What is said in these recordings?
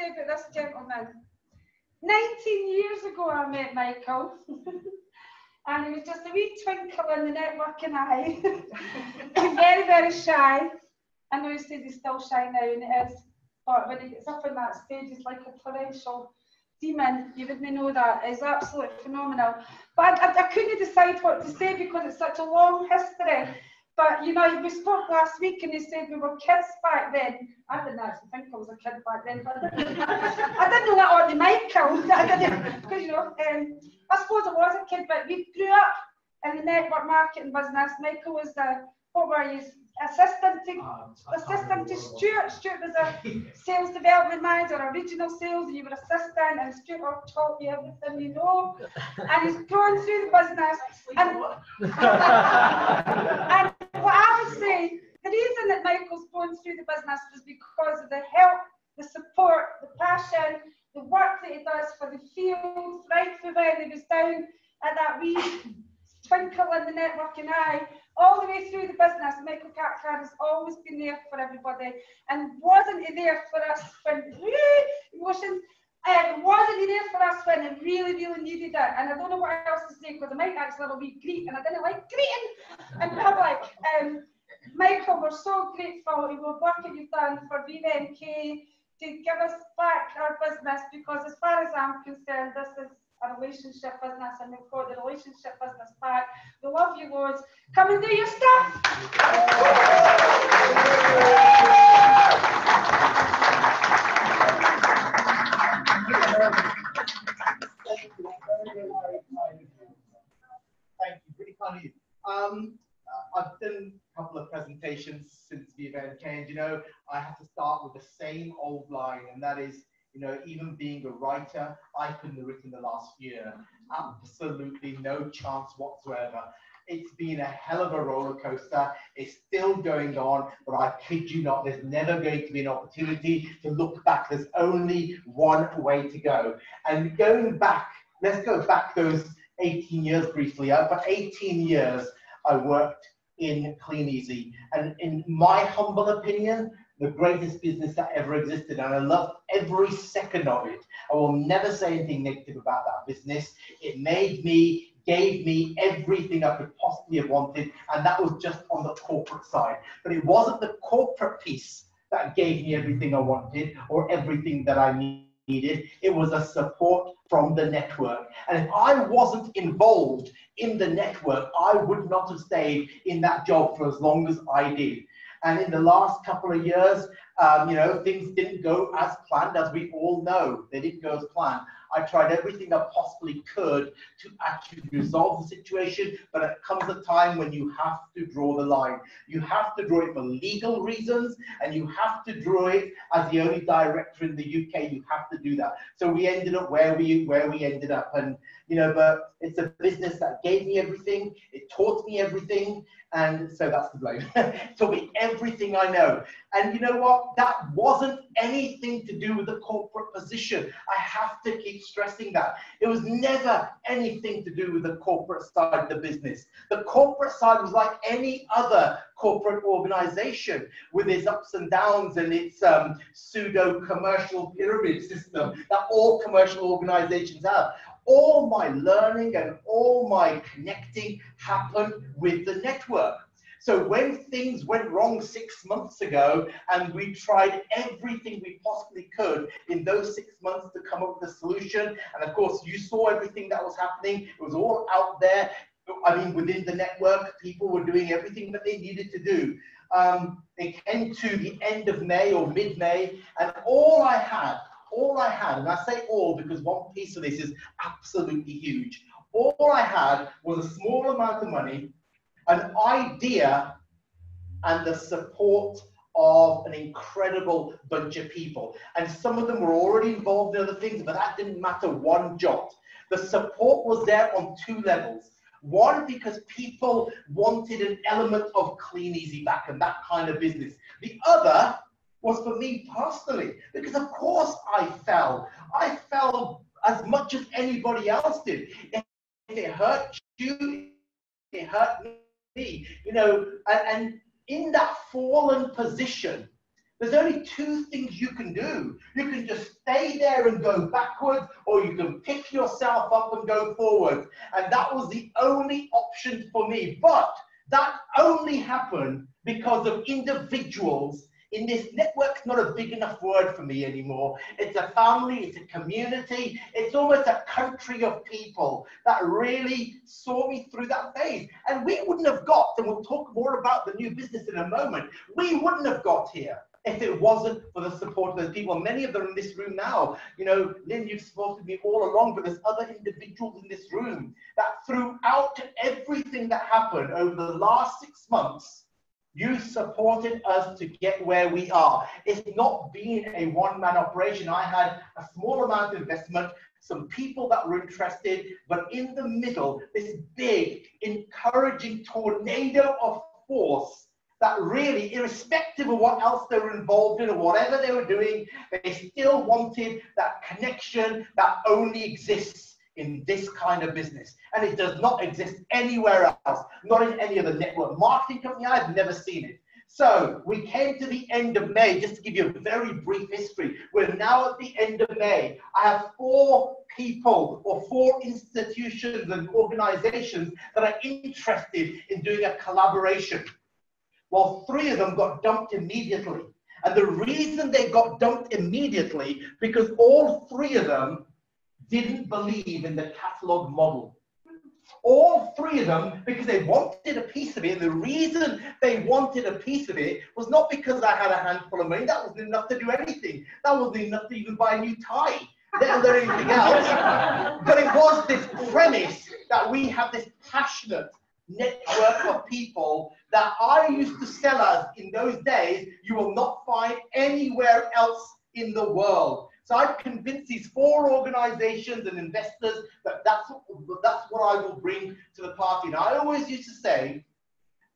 say about this gentleman. 19 years ago I met Michael. And he was just a wee twinkle in the networking eye. Very, very shy. I know he said he's still shy now, and it is. But when he gets up on that stage, he's like a torrential demon. You wouldn't know that. It's absolutely phenomenal. But I couldn't decide what to say because it's such a long history. But, you know, we spoke last week and he said we were kids back then. I didn't actually think I was a kid back then, but I didn't know that on the Michael. Because, you know, I suppose I was a kid, but we grew up in the network marketing business. Michael was the, what were you, assistant to Stuart. Stuart was a sales development manager, a regional sales, and you were assistant, and Stuart taught you everything you know. And he's going through the business. And what I would say, the reason that Michael's going through the business was because of the help, the support, the passion, the work that he does for the field, right through when he was down at that wee twinkle in the networking eye, all the way through the business. Michael Khatkar has always been there for everybody, and wasn't he there for us when emotions? Wasn't he there for us when it really, really needed it? And I don't know what else to say because I might actually have a wee greet, and I didn't like greeting in public. Michael, we're so grateful for the work that you've done for VNK to give us back our business, because as far as I'm concerned, this is a relationship business, and we've got the relationship business back. We love you loads. Come and do your stuff. Thank you, really kind of you. I've done a couple of presentations since the event came. You know, I have to start with the same old line, and that is, you know, even being a writer, I couldn't have written the last year. Absolutely no chance whatsoever. It's been a hell of a roller coaster. It's still going on, but I kid you not, there's never going to be an opportunity to look back. There's only one way to go. And going back, let's go back those 18 years briefly. For 18 years, I worked in Clean Easy. And in my humble opinion, the greatest business that ever existed, and I loved every second of it. I will never say anything negative about that business. It made me, gave me everything I could possibly have wanted, and that was just on the corporate side. But it wasn't the corporate piece that gave me everything I wanted or everything that I needed. It was a support from the network. And if I wasn't involved in the network, I would not have stayed in that job for as long as I did. And in the last couple of years, you know, things didn't go as planned, as we all know. They didn't go as planned. I tried everything I possibly could to actually resolve the situation, but it comes a time when you have to draw the line. You have to draw it for legal reasons, and you have to draw it as the only director in the UK. You have to do that. So we ended up where we ended up, and you know, but it's a business that gave me everything. It taught me everything, and so that's the blame. It taught me everything I know. And you know what? That wasn't anything to do with the corporate position. I have to keep stressing that. It was never anything to do with the corporate side of the business. The corporate side was like any other corporate organization with its ups and downs and its pseudo-commercial pyramid system that all commercial organizations have. All my learning and all my connecting happened with the network. So when things went wrong 6 months ago, and we tried everything we possibly could in those 6 months to come up with a solution, and of course you saw everything that was happening, it was all out there. I mean, within the network, people were doing everything that they needed to do. It came to the end of May or mid-May, and all I had, and I say all because one piece of this is absolutely huge. All I had was a small amount of money, an idea, and the support of an incredible bunch of people. And some of them were already involved in other things, but that didn't matter one jot. The support was there on two levels. One, because people wanted an element of Clean Easy back and that kind of business. The other was for me personally, because of course I fell. I fell as much as anybody else did. If it hurt you, it hurt me, you know, and in that fallen position, There's only two things you can do. You can just stay there and go backwards, or you can pick yourself up and go forward. And that was the only option for me. But that only happened because of individuals in this network's not a big enough word for me anymore. It's a family, it's a community, it's almost a country of people that really saw me through that phase. And we wouldn't have got, and we'll talk more about the new business in a moment, we wouldn't have got here if it wasn't for the support of those people. Many of them in this room now, you know, Lynn, you've supported me all along, but there's other individuals in this room that throughout everything that happened over the last 6 months, you supported us to get where we are. It's not been a one-man operation. I had a small amount of investment, some people that were interested, but in the middle, this big, encouraging tornado of force that really, irrespective of what else they were involved in or whatever they were doing, they still wanted that connection that only exists in this kind of business. And it does not exist anywhere else, not in any other network marketing company. I've never seen it. So we came to the end of May, just to give you a very brief history. We're now at the end of May. I have 4 people or 4 institutions and organizations that are interested in doing a collaboration. Well, 3 of them got dumped immediately. And the reason they got dumped immediately, because all 3 of them didn't believe in the catalog model. All 3 of them, because they wanted a piece of it. And the reason they wanted a piece of it was not because I had a handful of money. That wasn't enough to do anything. That wasn't enough to even buy a new tie, let alone anything else. But it was this premise that we have this passionate network of people that I used to sell us in those days, you will not find anywhere else in the world. So I've convinced these 4 organizations and investors that that's what I will bring to the party. And I always used to say,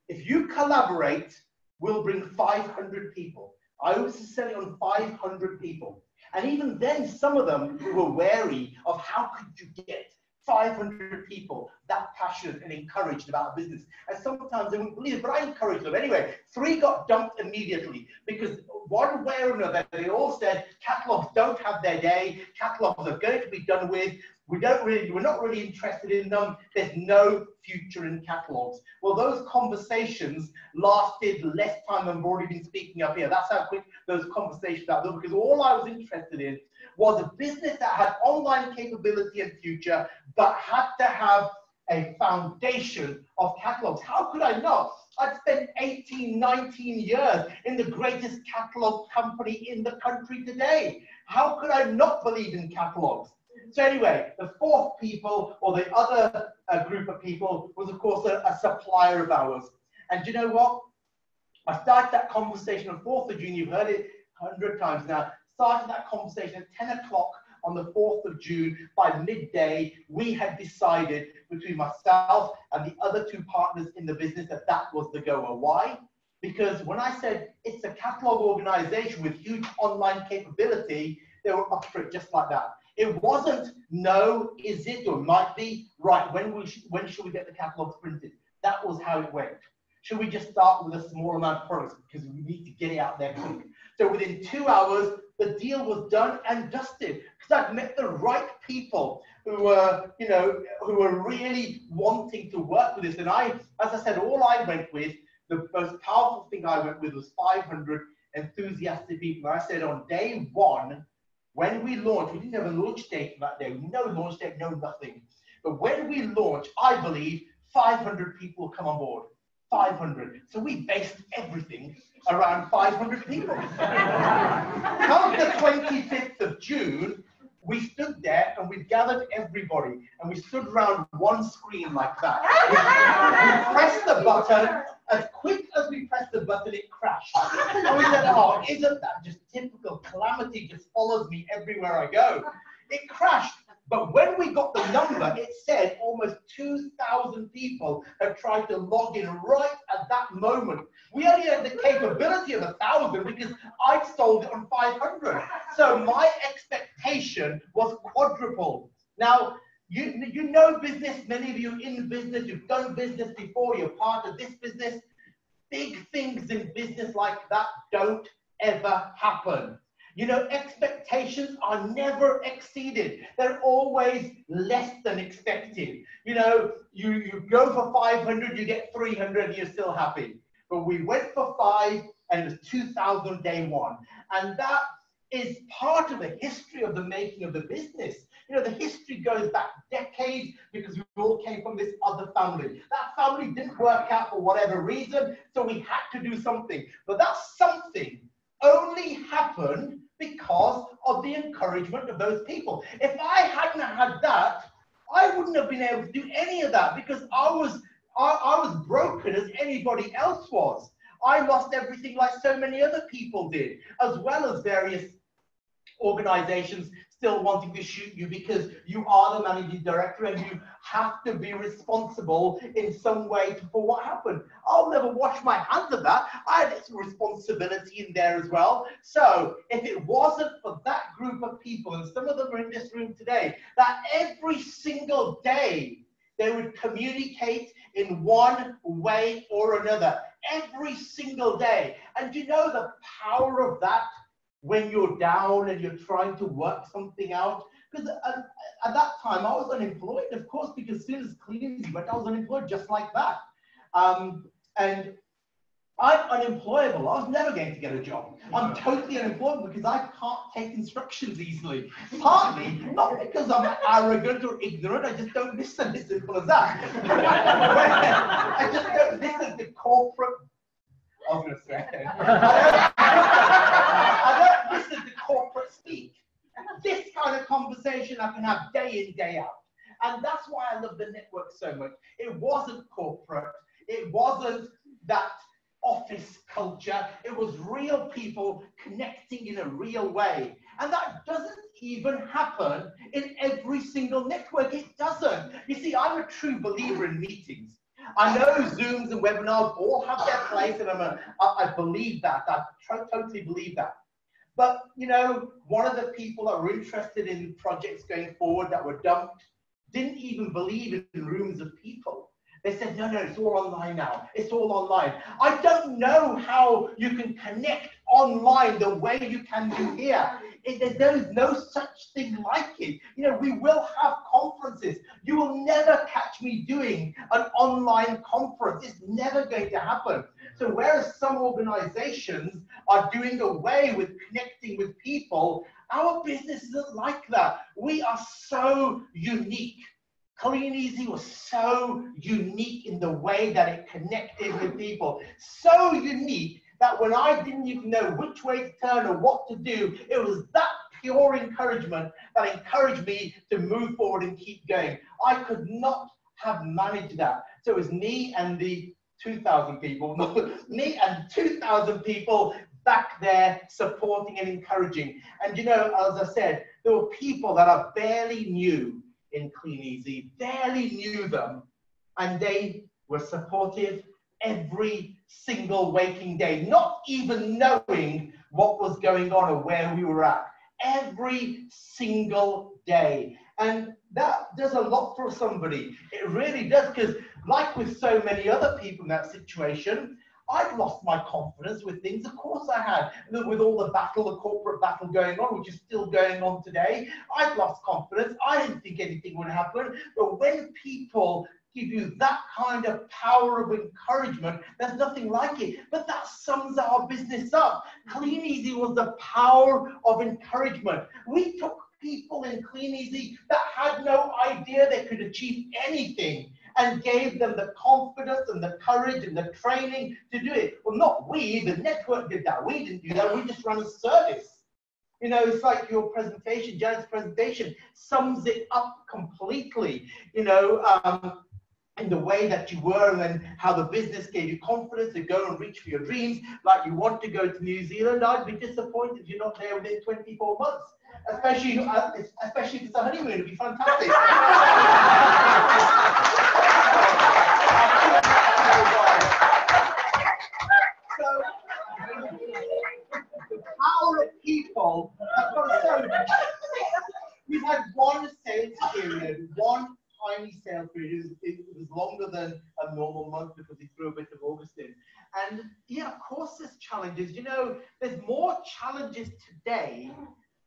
if you collaborate, we'll bring 500 people. I always used to sell it on 500 people. And even then, some of them were wary of how could you get 500 people that passionate and encouraged about a business. And sometimes they wouldn't believe it, but I encouraged them. Anyway, 3 got dumped immediately because one way or another, they all said catalogs don't have their day. Catalogs are going to be done with. We're not really interested in them. There's no future in catalogs. Well, those conversations lasted less time than I've already been speaking up here. That's how quick those conversations are, because all I was interested in was a business that had online capability and future, but had to have a foundation of catalogs. How could I not? I'd spent 18, 19 years in the greatest catalog company in the country today. How could I not believe in catalogs? So anyway, the 4th people, or the other group of people, was of course a supplier of ours. And do you know what? I started that conversation on 4th of June. You've heard it 100 times now. Started that conversation at 10 o'clock on the 4th of June. By midday, we had decided between myself and the other 2 partners in the business that that was the goer. Why? Because when I said it's a catalog organization with huge online capability, they were up for it just like that. It wasn't, no, is it, or might be, right, when should we get the catalogs printed? That was how it went. Should we just start with a small amount of products because we need to get it out there quick? So within 2 hours, the deal was done and dusted because I'd met the right people who were, you know, who were really wanting to work with this. And I, as I said, all I went with, the most powerful thing I went with was 500 enthusiastic people. And I said on day 1, when we launched, we didn't have a launch date that day. No launch date, no nothing. But when we launched, I believe 500 people will come on board. 500. So we based everything around 500 people. Come the 25th of June, we stood there and we gathered everybody and we stood around one screen like that. We pressed the button. As quick as we pressed the button, it crashed. And we said, oh, isn't that just typical? Calamity just follows me everywhere I go. It crashed. But when we got the number, it said almost 2,000 people have tried to log in right at that moment. We only had the capability of 1,000 because I'd sold it on 500. So my expectation was quadrupled. Now, you know business, many of you in business, you've done business before, you're part of this business. Big things in business like that don't ever happen. You know, expectations are never exceeded. They're always less than expected. You know, you go for 500, you get 300, you're still happy. But we went for 5, and it was 2,000 day one. And that is part of the history of the making of the business. You know, the history goes back decades because we all came from this other family. That family didn't work out for whatever reason, so we had to do something. But that something only happened because of the encouragement of those people. If I hadn't had that, I wouldn't have been able to do any of that because I was broken as anybody else was. I lost everything like so many other people did, as well as various organizations still wanting to shoot you because you are the managing director and you have to be responsible in some way for what happened. I'll never wash my hands of that. I had some responsibility in there as well. So if it wasn't for that group of people, and some of them are in this room today, that every single day they would communicate in one way or another, every single day. And you know the power of that when you're down and you're trying to work something out? Because at that time, I was unemployed, of course, because as soon as Clean Easy went, I was unemployed just like that. And I'm unemployable. I was never going to get a job. I'm totally unemployed because I can't take instructions easily. Partly, not because I'm arrogant or ignorant, I just don't listen, as simple as that. I just don't listen to corporate, I was going to say, I don't listen to corporate speak. This kind of conversation I can have day in, day out. And that's why I love the network so much. It wasn't corporate. It wasn't that office culture. It was real people connecting in a real way. And that doesn't even happen in every single network. It doesn't. You see, I'm a true believer in meetings. I know Zooms and webinars all have their place, and I believe that. I totally believe that. But, you know, one of the people that were interested in projects going forward that were dumped didn't even believe in rooms of people. They said, no, it's all online now. It's all online. I don't know how you can connect online the way you can do here. There is no such thing like it. You know, we will have conferences. You will never catch me doing an online conference. It's never going to happen. So whereas some organizations are doing away with connecting with people, our business isn't like that. We are so unique. Clean Easy was so unique in the way that it connected with people. So unique that when I didn't even know which way to turn or what to do, it was that pure encouragement that encouraged me to move forward and keep going. I could not have managed that. So it was me and the 2,000 people, me and 2,000 people back there supporting and encouraging. And you know, as I said, there were people that I barely knew in Clean Easy, barely knew them, and they were supportive every single waking day, not even knowing what was going on or where we were at, every single day. And that does a lot for somebody. It really does, because like with so many other people in that situation, I'd lost my confidence with things. Of course I had. With all the battle, the corporate battle going on, which is still going on today, I'd lost confidence. I didn't think anything would happen. But when people give you that kind of power of encouragement, there's nothing like it. But that sums our business up. Clean Easy was the power of encouragement. We took people in Clean Easy that had no idea they could achieve anything, and gave them the confidence and the courage and the training to do it. Well, not we, the network did that. We didn't do that. We just ran a service. You know, it's like your presentation, Janet's presentation sums it up completely, you know, in the way that you were, and then how the business gave you confidence to go and reach for your dreams. Like you want to go to New Zealand, I'd be disappointed if you're not there within 24 months. Especially if it's a honeymoon, it'd be fantastic. So, the power of people have got so much. We've had one sales period, one tiny sales period. It was longer than a a normal month because he threw a bit of August in. And yeah, of course there's challenges. You know, there's more challenges today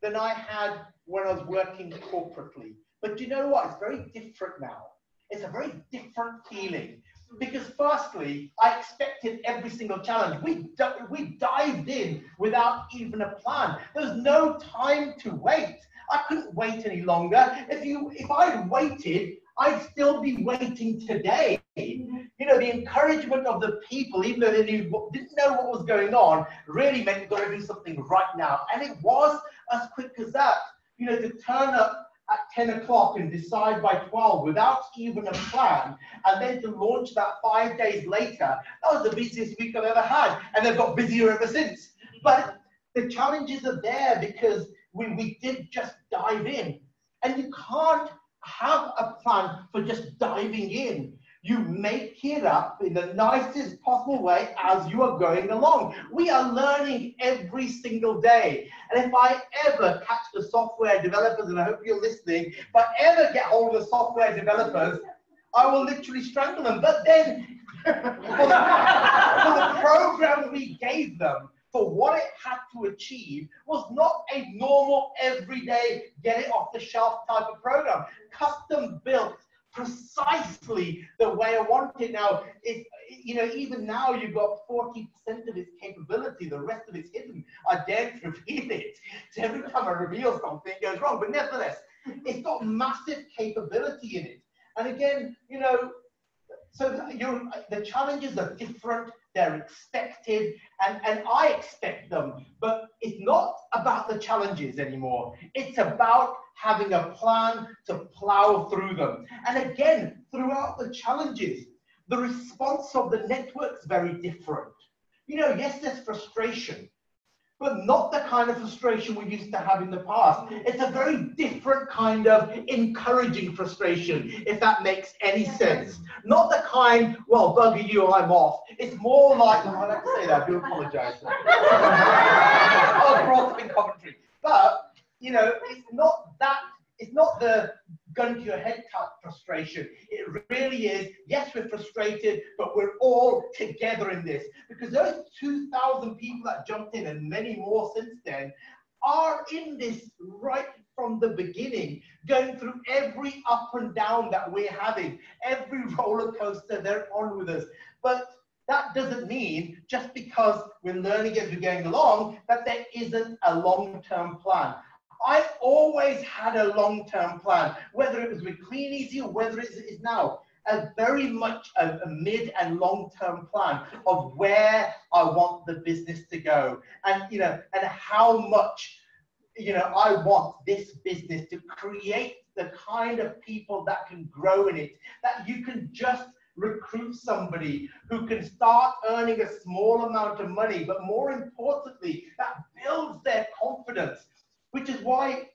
than I had when I was working corporately. But you know what? It's very different now. It's a very different feeling. Because firstly, I expected every single challenge. We dived in without even a plan. There was no time to wait. I couldn't wait any longer. If I'd waited, I'd still be waiting today. You know, the encouragement of the people, even though they didn't know what was going on, really meant you've got to do something right now. And it was as quick as that. You know, to turn up at 10 o'clock and decide by 12 without even a plan, and then to launch that 5 days later, that was the busiest week I've ever had, and they've got busier ever since. But the challenges are there because we did just dive in, and you can't have a plan for just diving in. You make it up in the nicest possible way as you are going along. We are learning every single day. And if I ever catch the software developers, and I hope you're listening, if I ever get hold of the software developers, I will literally strangle them. But then, for the program we gave them, for what it had to achieve, was not a normal, everyday, get it off the shelf type of program. Custom built precisely the way I want it. Now, you know, even now you've got 40% of its capability, the rest of it's hidden. I daren't reveal it. So every time I reveal something, it goes wrong. But nevertheless, it's got massive capability in it. And again, you know, so the challenges are different, they're expected, and I expect them, but it's not about the challenges anymore. It's about having a plan to plow through them. And again, throughout the challenges, the response of the network's very different. You know, yes, there's frustration, but not the kind of frustration we used to have in the past. It's a very different kind of encouraging frustration, if that makes any sense. Not the kind, well, bugger you, I'm off. It's more like, oh, I have to say that, I do apologize. I was brought up in Coventry. But, you know, it's not that, it's not the gun to your head type frustration. It really is, yes, we're frustrated, but we're all together in this. Because those 2,000 people that jumped in, and many more since then, are in this right from the beginning, going through every up and down that we're having, every roller coaster they're on with us. But that doesn't mean, just because we're learning as we're going along, that there isn't a long-term plan. I always had a long-term plan, whether it was with Clean Easy or whether it is now, very much a mid and long-term plan of where I want the business to go, and you know, and how much, you know, I want this business to create the kind of people that can grow in it, that you can just recruit somebody who can start earning a small amount of money, but more importantly, that builds their confidence. Which is why,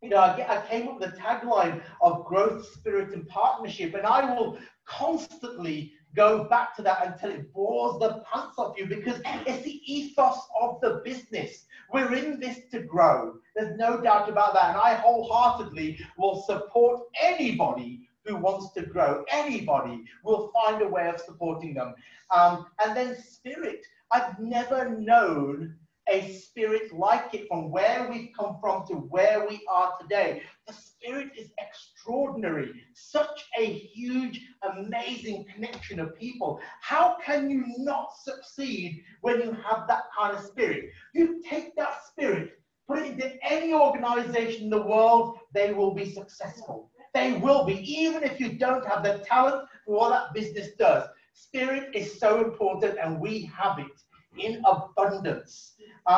you know, I came up with the tagline of growth, spirit, and partnership. And I will constantly go back to that until it bores the pants off you, because it's the ethos of the business. We're in this to grow. There's no doubt about that. And I wholeheartedly will support anybody who wants to grow. Anybody will find a way of supporting them. And then spirit. I've never known a spirit like it, from where we've come from to where we are today. The spirit is extraordinary. Such a huge, amazing connection of people. How can you not succeed when you have that kind of spirit? You take that spirit, put it into any organization in the world, they will be successful. They will be, even if you don't have the talent for what that business does. Spirit is so important, and we have it in abundance.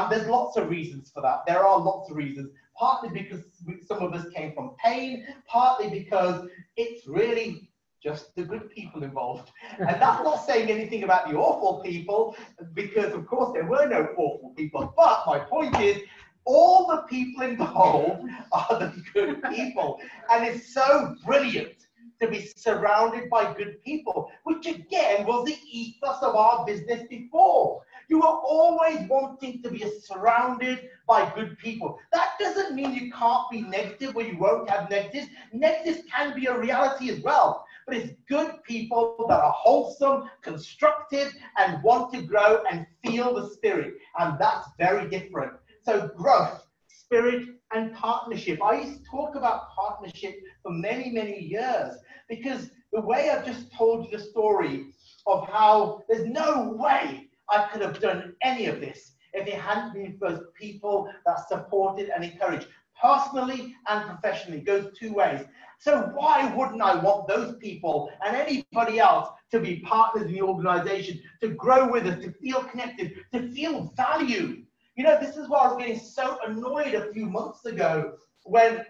There's lots of reasons for that. There are lots of reasons. Partly because some of us came from pain, partly because it's really just the good people involved. And that's not saying anything about the awful people, because of course there were no awful people. But my point is, all the people involved are the good people. And it's so brilliant to be surrounded by good people, which again was the ethos of our business before. You are always wanting to be surrounded by good people. That doesn't mean you can't be negative or you won't have negatives. Negatives can be a reality as well. but it's good people that are wholesome, constructive, and want to grow and feel the spirit. And that's very different. So growth, spirit, and partnership. I used to talk about partnership for many, many years, because the way I've just told you the story of how there's no way I could have done any of this if it hadn't been for those people that supported and encouraged, personally and professionally. It goes two ways. So why wouldn't I want those people and anybody else to be partners in the organization, to grow with us, to feel connected, to feel valued? You know, this is why I was getting so annoyed a few months ago when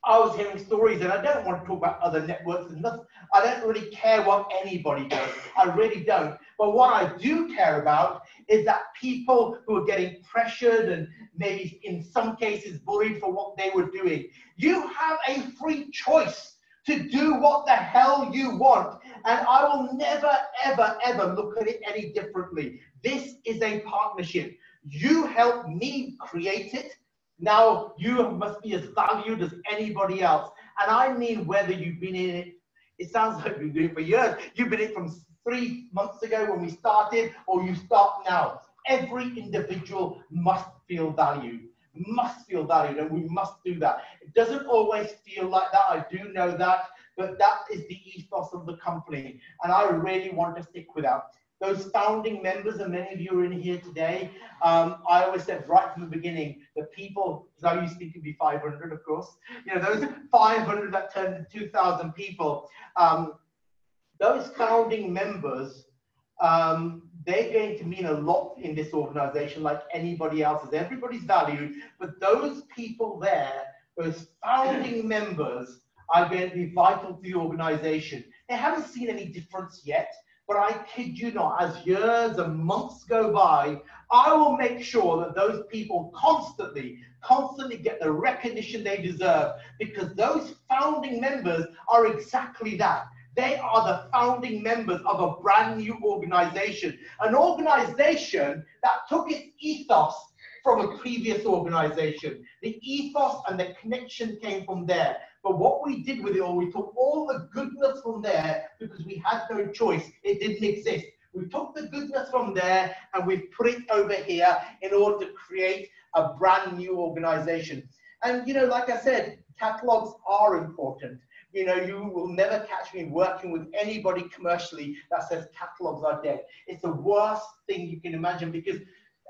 I was hearing stories, and I don't want to talk about other networks and nothing. I don't really care what anybody does. I really don't. But what I do care about is that people who are getting pressured and maybe in some cases bullied for what they were doing. You have a free choice to do what the hell you want. And I will never, ever, ever look at it any differently. This is a partnership. You helped me create it. Now you must be as valued as anybody else. And I mean, whether you've been in it, it sounds like you've been doing it for years. You've been in it from 3 months ago when we started, or you start now. Every individual must feel valued, and we must do that. It doesn't always feel like that. I do know that, but that is the ethos of the company. And I really want to stick with that. Those founding members, and many of you are in here today, I always said right from the beginning, the people, because I used to think it'd be 500, of course, you know, those 500 that turned into 2,000 people, those founding members, they're going to mean a lot in this organization like anybody else's. Everybody's valued, but those people there, those founding members, are going to be vital to the organization. They haven't seen any difference yet. But I kid you not, as years and months go by, I will make sure that those people constantly get the recognition they deserve, because those founding members are exactly that. They are the founding members of a brand new organization, an organization that took its ethos from a previous organization. The ethos and the connection came from there. But what we did with it all, we took all the goodness from there because we had no choice. It didn't exist. We took the goodness from there and we've put it over here in order to create a brand new organization. And, you know, like I said, catalogs are important. You know, you will never catch me working with anybody commercially that says catalogs are dead. It's the worst thing you can imagine, because,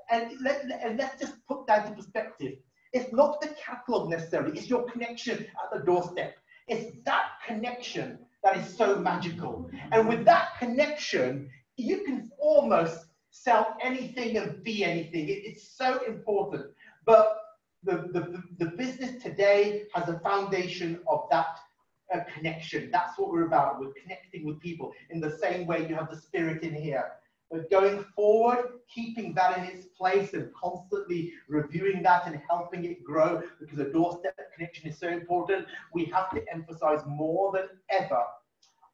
and let's just put that into perspective. It's not the catalog necessarily, it's your connection at the doorstep. It's that connection that is so magical. And with that connection, you can almost sell anything and be anything. It's so important. But the business today has a foundation of that connection. That's what we're about. We're connecting with people in the same way you have the spirit in here. But going forward, keeping that in its place and constantly reviewing that and helping it grow, because a doorstep connection is so important, we have to emphasize more than ever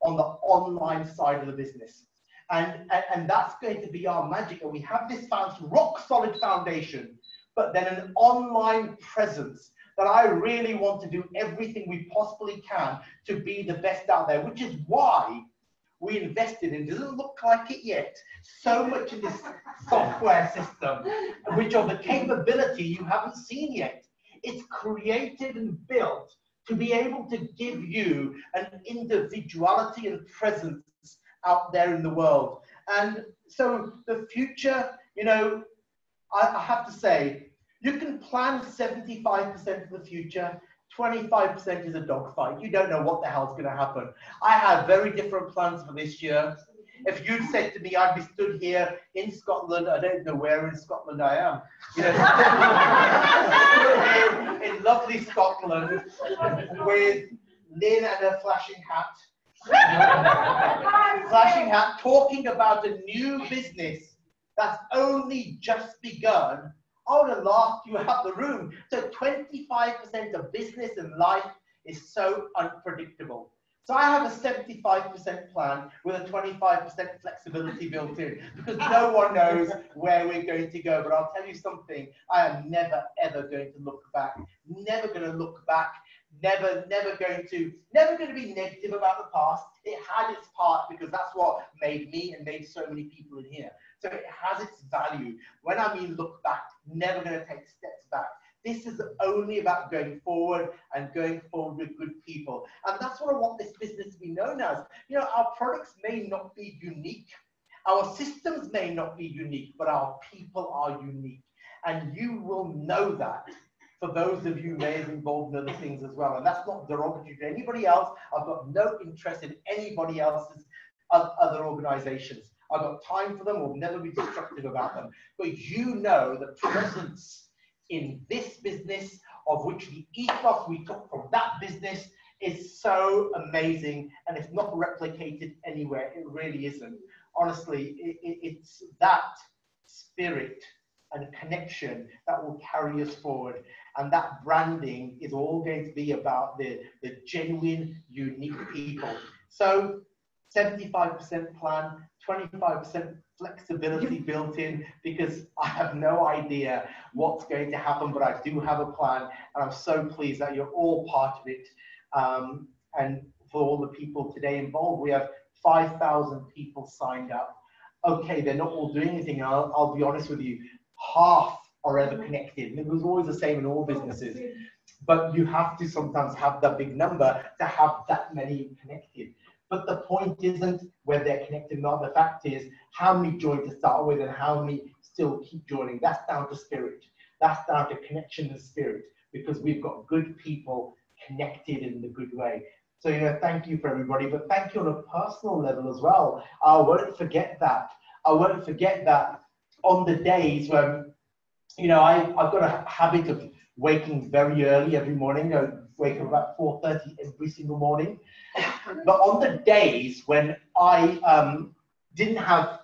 on the online side of the business. And that's going to be our magic. And we have this rock solid foundation, but then an online presence that I really want to do everything we possibly can to be the best out there, which is why we invested in, doesn't look like it yet, so much in this software system, which of the capability you haven't seen yet. It's created and built to be able to give you an individuality and presence out there in the world. And so the future, you know, I have to say, you can plan 75% for the future, 25% is a dogfight. You don't know what the hell's going to happen. I have very different plans for this year. If you'd said to me, I'd be stood here in Scotland, I don't know where in Scotland I am, you know, stood here in lovely Scotland with Lynn and a flashing hat, talking about a new business that's only just begun, I would have laughed you out the room. So 25% of business and life is so unpredictable. So I have a 75% plan with a 25% flexibility built in, because no one knows where we're going to go. But I'll tell you something, I am never, ever going to look back. Never going to look back. never going to be negative about the past. It had its part because that's what made me and made so many people in here. So it has its value. When I mean look back, never going to take steps back. This is only about going forward and going forward with good people. And that's what I want this business to be known as. You know, our products may not be unique. Our systems may not be unique, but our people are unique. And you will know that for those of you who may have involved in other things as well. And that's not derogatory to anybody else. I've got no interest in anybody else's other organizations. I've got time for them. We'll never be destructive about them. But you know the presence in this business, of which the ethos we took from that business is so amazing, and it's not replicated anywhere. It really isn't. Honestly, it's that spirit and connection that will carry us forward. And that branding is all going to be about the genuine, unique people. So 75% plan, 25% flexibility built in, because I have no idea what's going to happen, but I do have a plan, and I'm so pleased that you're all part of it. And for all the people today involved, we have 5,000 people signed up. Okay, they're not all doing anything. I'll be honest with you, half are ever connected. And it was always the same in all businesses. But you have to sometimes have that big number to have that many connected. But the point isn't whether they're connected or not. The fact is how many join to start with and how many still keep joining. That's down to spirit. That's down to connection and spirit, because we've got good people connected in the good way. So, you know, thank you for everybody, but thank you on a personal level as well. I won't forget that. I won't forget that on the days when, you know, I've got a habit of waking very early every morning. I wake up about 4:30 every single morning. But on the days when I didn't have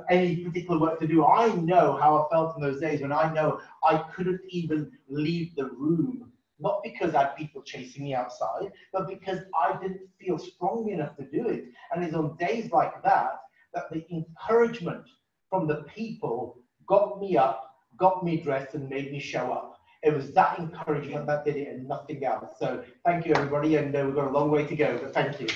any particular work to do, I know how I felt in those days when I know I couldn't even leave the room. Not because I had people chasing me outside, but because I didn't feel strong enough to do it. And it's on days like that that the encouragement from the people got me up, got me dressed, and made me show up. It was that encouragement that did it and nothing else. So thank you, everybody. And we've got a long way to go, but thank you.